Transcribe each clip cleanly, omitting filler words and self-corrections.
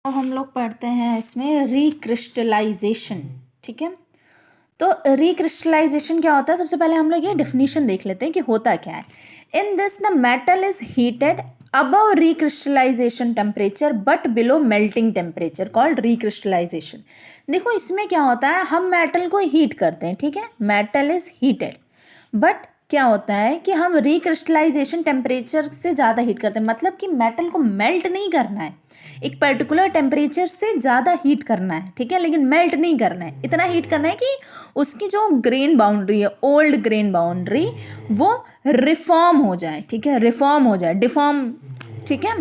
तो हम लोग पढ़ते हैं इसमें रिक्रिस्टलाइजेशन। ठीक है, तो रिक्रिस्टलाइजेशन क्या होता है, सबसे पहले हम लोग ये डेफिनेशन देख लेते हैं कि होता क्या है। In this the metal is heated above recrystallisation temperature but below melting temperature called recrystallisation. देखो इसमें क्या होता है, हम मेटल को हीट करते हैं, ठीक है, मेटल इज हीटेड, बट क्या होता है कि हम रिक्रिस्टलाइजेशन टेम्परेचर से ज़्यादा हीट करते हैं, मतलब कि मेटल को मेल्ट नहीं करना है, एक पर्टिकुलर टेम्परेचर से ज़्यादा हीट करना है, ठीक है, लेकिन मेल्ट नहीं करना है, इतना हीट करना है कि उसकी जो ग्रेन बाउंड्री है, ओल्ड ग्रेन बाउंड्री, वो रिफॉर्म हो जाए, ठीक है, रिफॉर्म हो जाए, डिफॉर्म, ठीक है।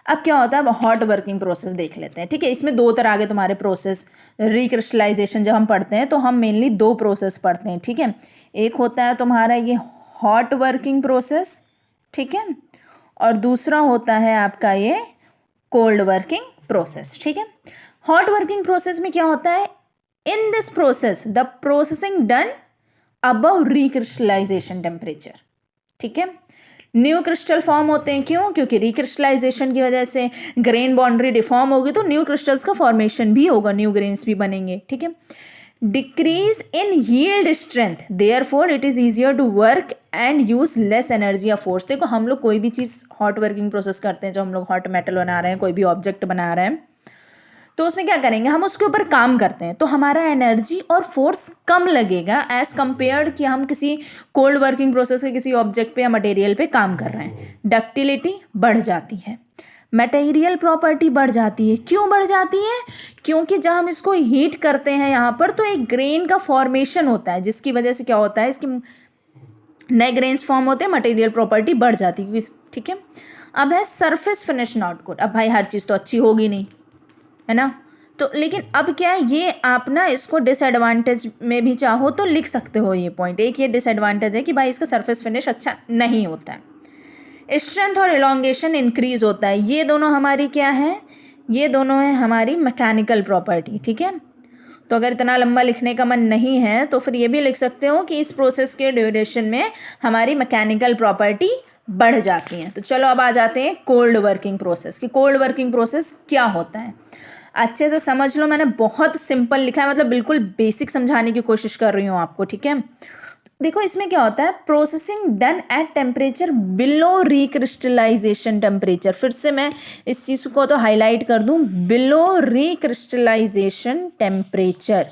अब क्या होता है, अब हॉट वर्किंग प्रोसेस देख लेते हैं। ठीक है, इसमें दो तरह के तुम्हारे प्रोसेस, रिक्रिस्टलाइजेशन जब हम पढ़ते हैं तो हम मेनली दो प्रोसेस पढ़ते हैं। ठीक है, एक होता है तुम्हारा ये हॉट वर्किंग प्रोसेस, ठीक है, और दूसरा होता है आपका ये कोल्ड वर्किंग प्रोसेस। ठीक है, हॉट वर्किंग प्रोसेस में क्या होता है, in this process the processing done above recrystallisation temperature. ठीक है, न्यू क्रिस्टल फॉर्म होते हैं, क्यों, क्योंकि रिक्रिस्टलाइजेशन की वजह से ग्रेन बाउंड्री डिफॉर्म होगी तो न्यू क्रिस्टल्स का फॉर्मेशन भी होगा, न्यू ग्रेन्स भी बनेंगे। ठीक है, decrease in yield strength, therefore it is easier to work and use less energy या फोर्स। देखो हम लोग कोई भी चीज़ हॉट वर्किंग प्रोसेस करते हैं, जो हम लोग हॉट मेटल बना रहे हैं, कोई भी ऑब्जेक्ट बना रहे हैं, तो उसमें क्या करेंगे, हम उसके ऊपर काम करते हैं तो हमारा एनर्जी और फोर्स कम लगेगा एज कंपेयर्ड कि हम किसी कोल्ड वर्किंग प्रोसेस के किसी ऑब्जेक्ट पे या मटेरियल पे काम कर रहे हैं। डक्टिलिटी बढ़ जाती है, मटेरियल प्रॉपर्टी बढ़ जाती है। क्यों बढ़ जाती है, क्योंकि जब हम इसको हीट करते हैं यहाँ पर तो एक ग्रेन का फॉर्मेशन होता है, जिसकी वजह से क्या होता है, इसकी नए ग्रेन्स फॉर्म होते हैं, मटेरियल प्रॉपर्टी बढ़ जाती है। ठीक है, अब है सरफेस फिनिश नॉट गुड। अब भाई हर चीज़ तो अच्छी होगी नहीं, है ना, तो लेकिन अब क्या है, ये आप ना इसको डिसएडवांटेज में भी चाहो तो लिख सकते हो ये पॉइंट। एक ये डिसएडवांटेज है कि भाई इसका सरफेस फिनिश अच्छा नहीं होता है। स्ट्रेंथ और इलोंगेशन इंक्रीज होता है, ये दोनों हमारी क्या है, ये दोनों है हमारी मैकेनिकल प्रॉपर्टी। ठीक है, तो अगर इतना लंबा लिखने का मन नहीं है तो फिर ये भी लिख सकते हो कि इस प्रोसेस के ड्यूरेशन में हमारी मैकेनिकल प्रॉपर्टी बढ़ जाती हैं। तो चलो अब आ जाते हैं कोल्ड वर्किंग प्रोसेस, कि कोल्ड वर्किंग प्रोसेस क्या होता है। अच्छे से समझ लो, मैंने बहुत सिंपल लिखा है, मतलब बिल्कुल बेसिक समझाने की कोशिश कर रही हूँ आपको। ठीक है, देखो इसमें क्या होता है, processing done at temperature below recrystallisation temperature. फिर से मैं इस चीज़ को तो हाईलाइट कर दूं, बिलो रिक्रिस्टलाइजेशन टेम्परेचर।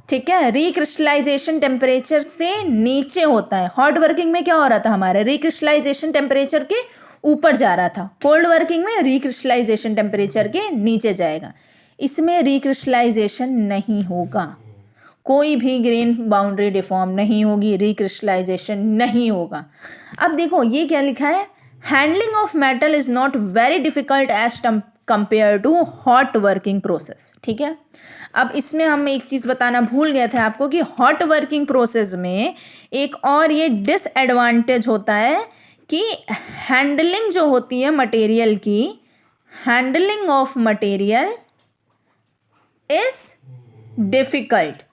ठीक है, रिक्रिस्टलाइजेशन टेम्परेचर से नीचे होता है। हॉट वर्किंग में क्या हो रहा था, हमारे रिक्रिस्टलाइजेशन टेम्परेचर के ऊपर जा रहा था, कोल्ड वर्किंग में रिक्रिस्टलाइजेशन टेम्परेचर के नीचे जाएगा। इसमें रिक्रिस्टलाइजेशन नहीं होगा, कोई भी ग्रेन बाउंड्री डिफॉर्म नहीं होगी, रिक्रिस्टलाइजेशन नहीं होगा। अब देखो ये क्या लिखा है, handling of metal is not very difficult as compare to hot working process. ठीक है, अब इसमें हम एक चीज़ बताना भूल गए थे आपको कि हॉट वर्किंग प्रोसेस में एक और ये डिसएडवांटेज होता है कि हैंडलिंग जो होती है मटेरियल की, handling of material is difficult.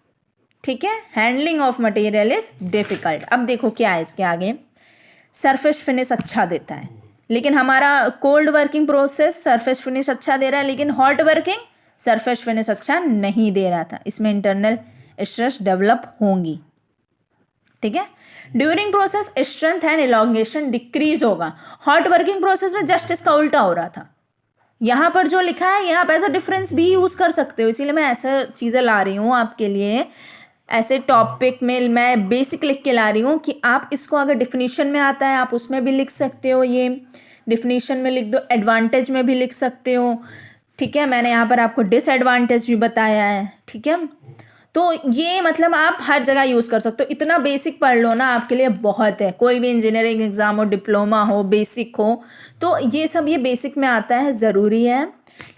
ठीक है, handling of material is difficult. अब देखो क्या है इसके आगे, सरफेस फिनिश अच्छा देता है, लेकिन हमारा cold working process surface finish अच्छा दे रहा है, लेकिन हॉट वर्किंग सरफेस फिनिश अच्छा नहीं दे रहा था, इसमें इंटरनल स्ट्रेस डेवलप होंगी। ठीक है, during process strength and elongation decrease होगा। हॉट वर्किंग प्रोसेस में जस्ट इसका उल्टा हो रहा था, यहाँ पर जो लिखा है यहाँ पे एज अ डिफरेंस भी यूज़ कर सकते हो, इसीलिए मैं ऐसा चीज़ें ला रही हूँ आपके लिए, ऐसे टॉपिक में मैं बेसिक लिख के ला रही हूँ कि आप इसको अगर डिफिनीशन में आता है आप उसमें भी लिख सकते हो, ये डिफिनीशन में लिख दो, एडवांटेज में भी लिख सकते हो। ठीक है, मैंने यहाँ पर आपको डिसएडवांटेज भी बताया है। ठीक है, तो ये मतलब आप हर जगह यूज़ कर सकते हो, इतना बेसिक पढ़ लो ना आपके लिए बहुत है। कोई भी इंजीनियरिंग एग्ज़ाम हो, डिप्लोमा हो, बेसिक हो, तो ये सब ये बेसिक में आता है, ज़रूरी है।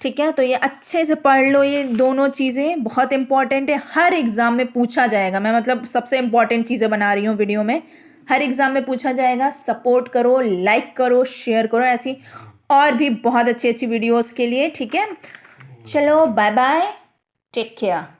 ठीक है, तो ये अच्छे से पढ़ लो, ये दोनों चीज़ें बहुत इंपॉर्टेंट है, हर एग्ज़ाम में पूछा जाएगा। मैं मतलब सबसे इंपॉर्टेंट चीज़ें बना रही हूँ वीडियो में, हर एग्ज़ाम में पूछा जाएगा। सपोर्ट करो, लाइक करो, शेयर करो, ऐसी और भी बहुत अच्छी अच्छी वीडियोज़ के लिए। ठीक है, चलो बाय बाय, टेक केयर।